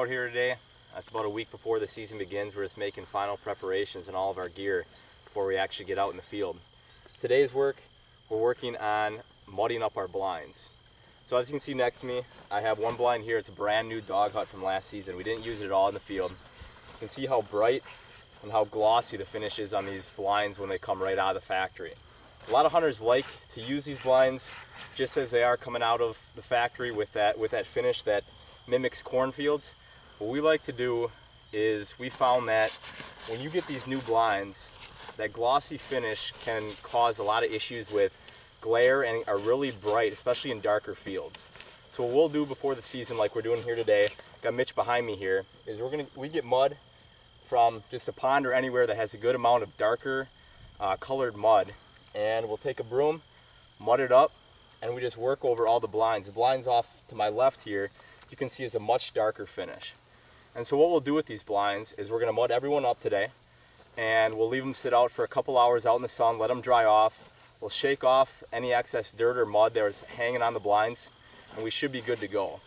out here today. It's about a week before the season begins. We're just making final preparations in all of our gear before we actually get out in the field. Today's work, we're working on mudding up our blinds. So as you can see next to me, I have one blind here. It's a brand new dog hut from last season. We didn't use it at all in the field. You can see how bright and how glossy the finish is on these blinds when they come right out of the factory. A lot of hunters like to use these blinds just as they are coming out of the factory with that finish that mimics cornfields. What we like to do is we found that when you get these new blinds, that glossy finish can cause a lot of issues with glare and are really bright, especially in darker fields. So what we'll do before the season, like we're doing here today, got Mitch behind me here, is we get mud from just a pond or anywhere that has a good amount of darker colored mud, and we'll take a broom, mud it up, and we just work over all the blinds. The blinds off to my left here, you can see is a much darker finish. And so what we'll do with these blinds is we're gonna mud everyone up today, and we'll leave them sit out for a couple hours out in the sun, let them dry off. We'll shake off any excess dirt or mud that was hanging on the blinds, and we should be good to go.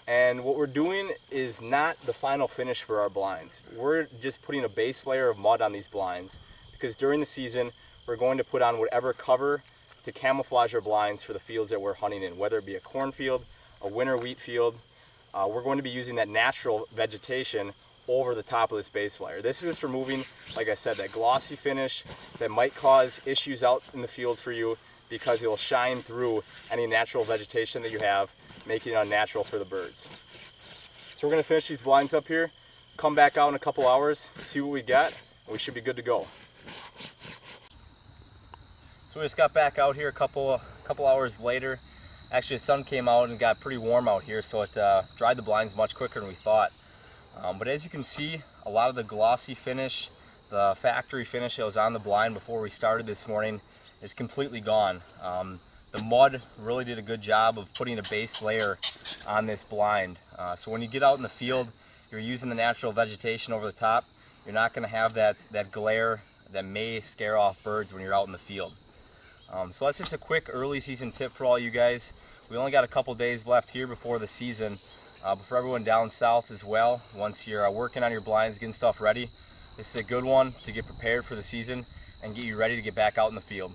And what we're doing is not the final finish for our blinds. We're just putting a base layer of mud on these blinds because during the season, we're going to put on whatever cover to camouflage our blinds for the fields that we're hunting in, whether it be a cornfield, a winter wheat field. We're going to be using that natural vegetation over the top of this base layer. This is just removing, like I said, that glossy finish that might cause issues out in the field for you because it will shine through any natural vegetation that you have, making it unnatural for the birds. So we're going to finish these blinds up here, come back out in a couple hours, see what we got, and we should be good to go. So we just got back out here a couple hours later. Actually, the sun came out and got pretty warm out here, so it dried the blinds much quicker than we thought. But as you can see, a lot of the glossy finish, the factory finish that was on the blind before we started this morning is completely gone. The mud really did a good job of putting a base layer on this blind. So when you get out in the field, you're using the natural vegetation over the top. You're not going to have that glare that may scare off birds when you're out in the field. So that's just a quick early season tip for all you guys. We only got a couple days left here before the season, but for everyone down south as well, once you're working on your blinds, getting stuff ready, this is a good one to get prepared for the season and get you ready to get back out in the field.